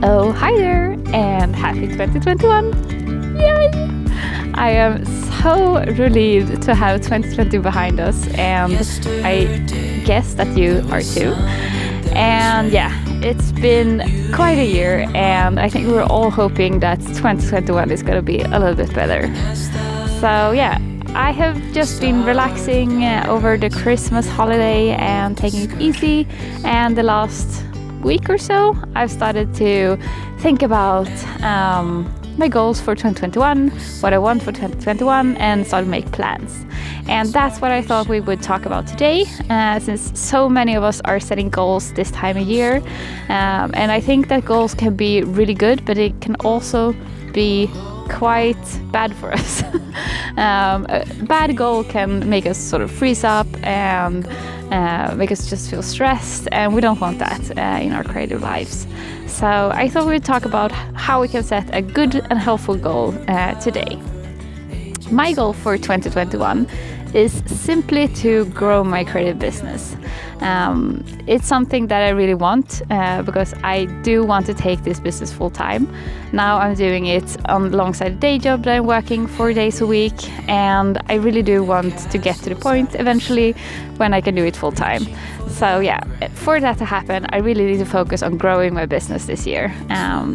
Oh, hi there, and happy 2021! Yay! I am so relieved to have 2020 behind us, and I guess that you are too. And yeah, it's been quite a year, and I think we're all hoping that 2021 is going to be a little bit better. So yeah, I have just been relaxing over the Christmas holiday and taking it easy, and the last week or so I've started to think about my goals for 2021, what I want for 2021, and start to make plans. And that's what I thought we would talk about today, since so many of us are setting goals this time of year. And I think that goals can be really good, but it can also be quite bad for us. A bad goal can make us sort of freeze up and make us just feel stressed, and we don't want that in our creative lives. So I thought we'd talk about how we can set a good and helpful goal today. My goal for 2021 is simply to grow my creative business. It's something that I really want because I do want to take this business full time. Now I'm doing it alongside a day job that I'm working 4 days a week, and I really do want to get to the point eventually when I can do it full time. So yeah, for that to happen, I really need to focus on growing my business this year.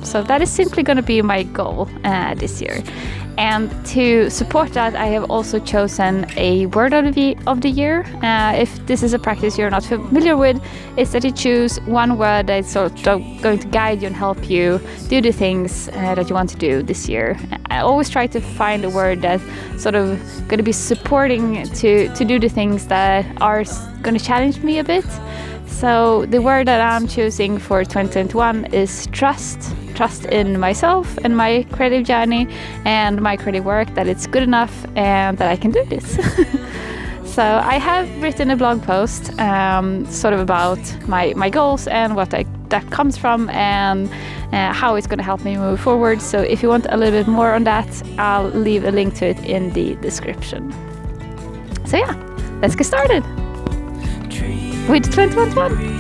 So that is simply going to be my goal this year. And to support that, I have also chosen a word of the year. If this is a practice you're not familiar with, it's that you choose one word that's sort of going to guide you and help you do the things that you want to do this year. I always try to find a word that's sort of going to be supporting to do the things that are going to challenge me a bit. So the word that I'm choosing for 2021 is trust. Trust in myself and my creative journey and my creative work, that it's good enough and that I can do this. So I have written a blog post sort of about my goals and what that comes from, and how it's going to help me move forward. So if you want a little bit more on that, I'll leave a link to it in the description. So yeah, let's get started with 2021.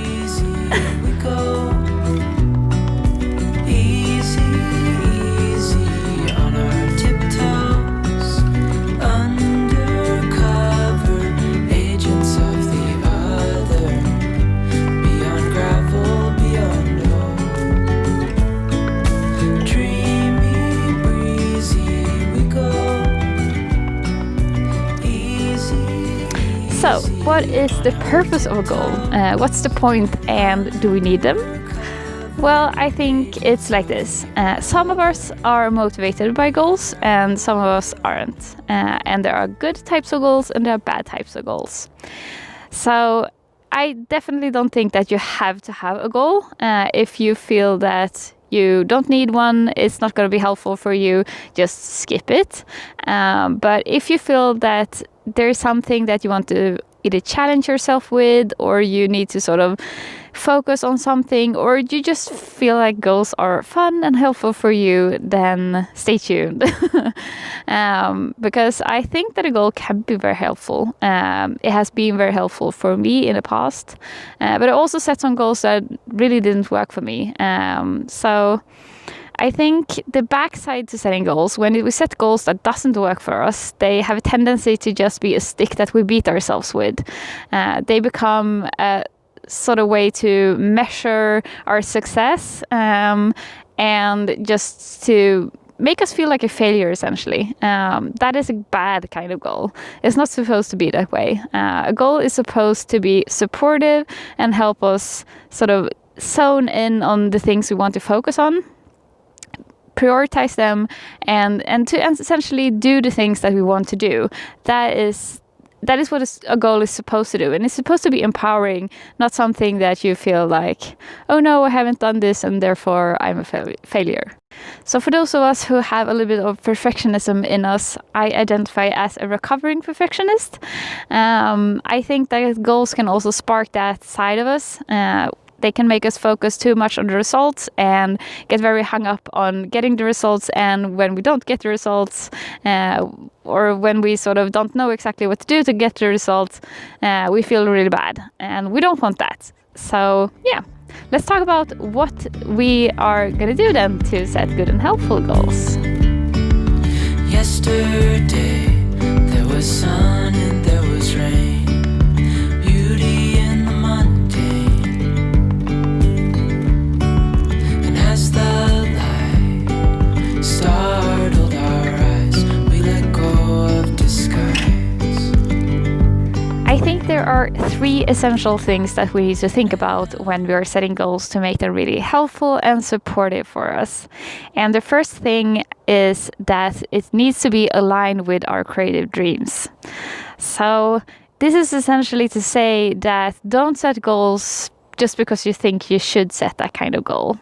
So, what is the purpose of a goal? What's the point, and do we need them? Well, I think it's like this. Some of us are motivated by goals, and some of us aren't. And there are good types of goals, and there are bad types of goals. So, I definitely don't think that you have to have a goal. If you feel that you don't need one, it's not going to be helpful for you, just skip it. But if you feel that there's something that you want to either challenge yourself with, or you need to sort of focus on something, or you just feel like goals are fun and helpful for you, then stay tuned. Because I think that a goal can be very helpful. It has been very helpful for me in the past, but I also set some goals that really didn't work for me. So I think the backside to setting goals, when we set goals that doesn't work for us, they have a tendency to just be a stick that we beat ourselves with. They become a sort of way to measure our success, and just to make us feel like a failure, essentially. That is a bad kind of goal. It's not supposed to be that way. A goal is supposed to be supportive and help us sort of zone in on the things we want to focus on, prioritize them, and to essentially do the things that we want to do. That is what a goal is supposed to do, and it's supposed to be empowering, not something that you feel like, oh no, I haven't done this and therefore I'm a failure. So for those of us who have a little bit of perfectionism in us, I identify as a recovering perfectionist. I think that goals can also spark that side of us. They can make us focus too much on the results and get very hung up on getting the results. And when we don't get the results, or when we sort of don't know exactly what to do to get the results, we feel really bad. And we don't want that. So yeah, let's talk about what we are gonna do then to set good and helpful goals. Yesterday there was sun and there was rain, beauty in the mundane. And as the light startled our eyes, we let go of disguise. I think there are 3 essential things that we need to think about when we are setting goals to make them really helpful and supportive for us. And the first thing is that it needs to be aligned with our creative dreams. So this is essentially to say that don't set goals just because you think you should set that kind of goal.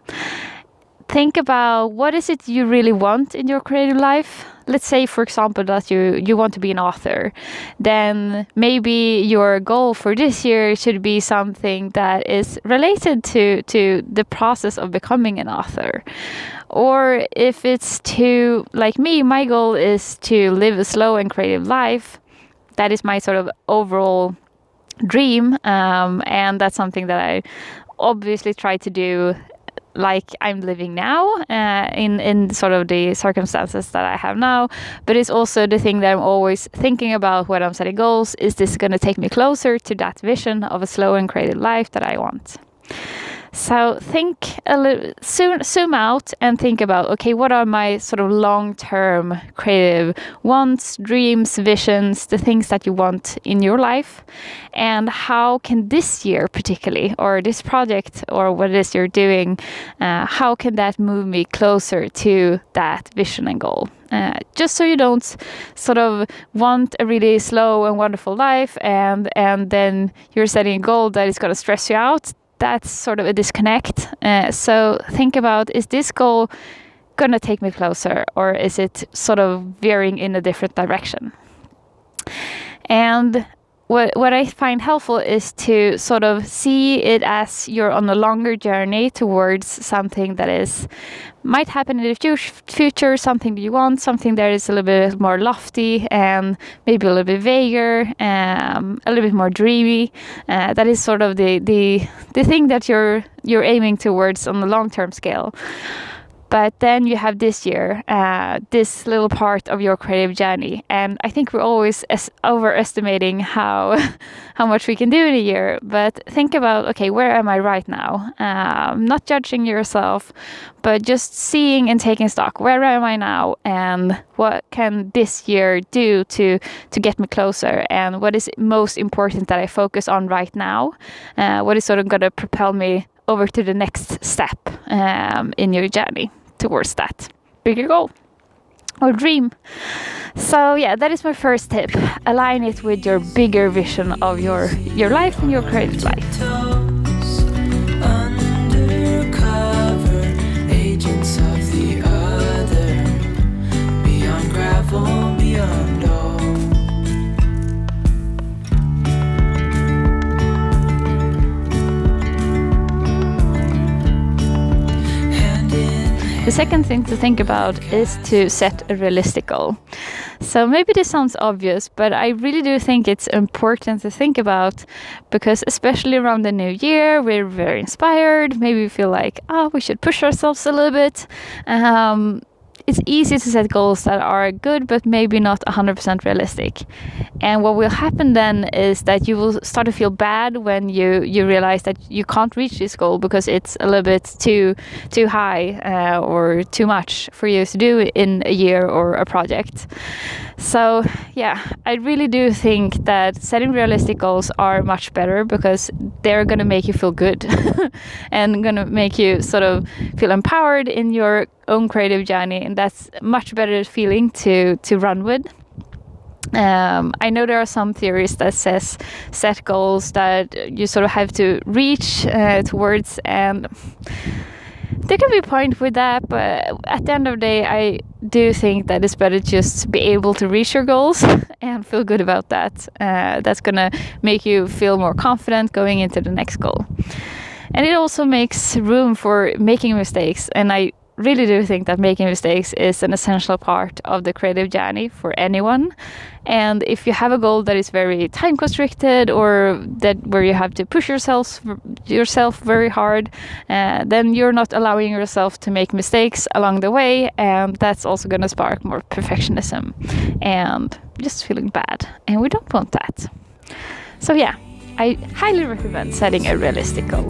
Think about what is it you really want in your creative life. Let's say, for example, that you want to be an author. Then maybe your goal for this year should be something that is related to the process of becoming an author. Or if it's to, like me, my goal is to live a slow and creative life. That is my sort of overall dream. And that's something that I obviously try to do like I'm living now in sort of the circumstances that I have now. But it's also the thing that I'm always thinking about when I'm setting goals. Is this going to take me closer to that vision of a slow and creative life that I want? So think a little, zoom out and think about, okay, what are my sort of long-term creative wants, dreams, visions, the things that you want in your life, and how can this year particularly, or this project, or what it is you're doing, how can that move me closer to that vision and goal? Just so you don't sort of want a really slow and wonderful life, and then you're setting a goal that is going to stress you out. That's sort of a disconnect. So think about, is this goal going to take me closer, or is it sort of veering in a different direction? And what I find helpful is to sort of see it as you're on a longer journey towards something that might happen in the future, something that you want, something that is a little bit more lofty and maybe a little bit vaguer, a little bit more dreamy. That is sort of the thing that you're aiming towards on the long-term scale. But then you have this year, this little part of your creative journey. And I think we're always overestimating how much we can do in a year. But think about, okay, where am I right now? Not judging yourself, but just seeing and taking stock. Where am I now? And what can this year do to get me closer? And what is most important that I focus on right now? What is sort of going to propel me over to the next step in your journey towards that bigger goal or dream. So yeah, that is my first tip. Align it with your bigger vision of your life and your creative life. Undercover agents of the other, beyond gravel, beyond all. The second thing to think about is to set a realistic goal. So maybe this sounds obvious, but I really do think it's important to think about, because especially around the new year, we're very inspired. Maybe we feel like, we should push ourselves a little bit. It's easy to set goals that are good, but maybe not 100% realistic. And what will happen then is that you will start to feel bad when you realize that you can't reach this goal because it's a little bit too high or too much for you to do in a year or a project. So yeah, I really do think that setting realistic goals are much better, because they're going to make you feel good and going to make you sort of feel empowered in your own creative journey, and that's much better feeling to run with. I know there are some theories that says set goals that you sort of have to reach towards, and there can be a point with that, but at the end of the day, I do think that it's better just to be able to reach your goals and feel good about that. That's gonna make you feel more confident going into the next goal. And it also makes room for making mistakes, and I really do think that making mistakes is an essential part of the creative journey for anyone. And if you have a goal that is very time constricted, or that where you have to push yourself very hard, then you're not allowing yourself to make mistakes along the way, and that's also going to spark more perfectionism and just feeling bad, and we don't want that. So yeah, I highly recommend setting a realistic goal.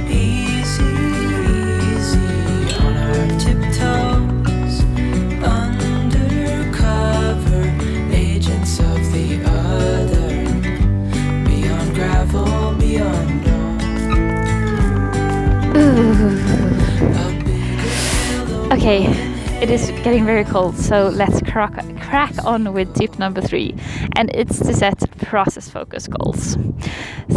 Easy, easy on our tiptoes, undercover agents of the other, beyond gravel, beyond all. Okay, it is getting very cold, so let's crack on with tip number 3, and it's to set process-focused goals.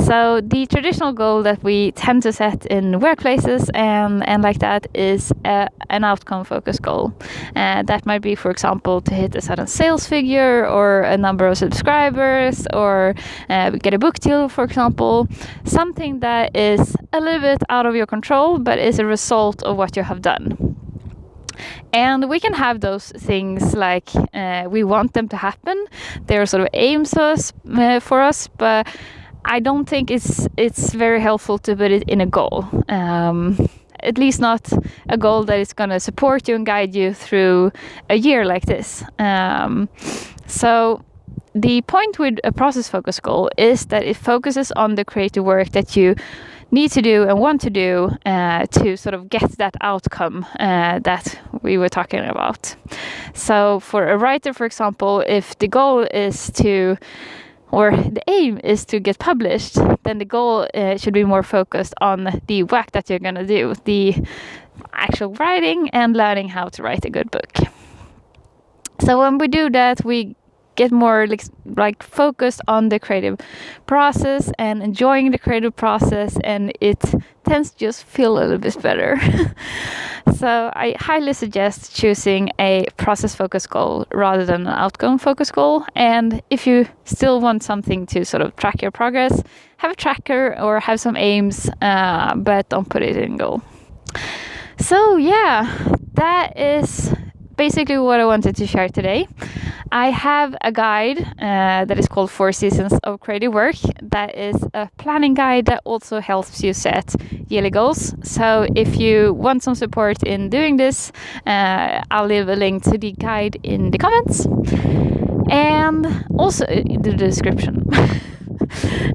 So the traditional goal that we tend to set in workplaces and like that is an outcome-focused goal. That might be, for example, to hit a certain sales figure, or a number of subscribers, or get a book deal, for example. Something that is a little bit out of your control, but is a result of what you have done. And we can have those things like we want them to happen. They're sort of aims for us, but I don't think it's very helpful to put it in a goal. At least not a goal that is going to support you and guide you through a year like this. So the point with a process-focused goal is that it focuses on the creative work that you need to do and want to do to sort of get that outcome that we were talking about. So for a writer, for example, if the goal is to, or the aim is to get published, then the goal should be more focused on the work that you're going to do, the actual writing and learning how to write a good book. So when we do that, we get more like focused on the creative process and enjoying the creative process, and it tends to just feel a little bit better. So I highly suggest choosing a process-focused goal rather than an outcome-focused goal. And if you still want something to sort of track your progress, have a tracker or have some aims, but don't put it in goal. So yeah, that is basically what I wanted to share today. I have a guide that is called 4 Seasons of Creative Work. That is a planning guide that also helps you set yearly goals. So if you want some support in doing this, I'll leave a link to the guide in the comments and also in the description.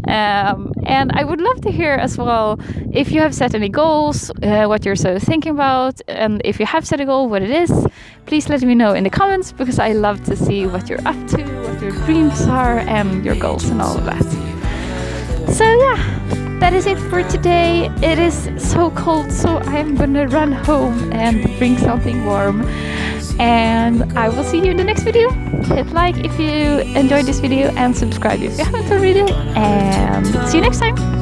And I would love to hear as well if you have set any goals, what you're sort of thinking about, and if you have set a goal, what it is. Please let me know in the comments, because I love to see what you're up to, what your dreams are, and your goals and all of that. So yeah, that is it for today. It is so cold, so I'm gonna run home and drink something warm. And I will see you in the next video. Hit like if you enjoyed this video and subscribe if you haven't already. And see you next time.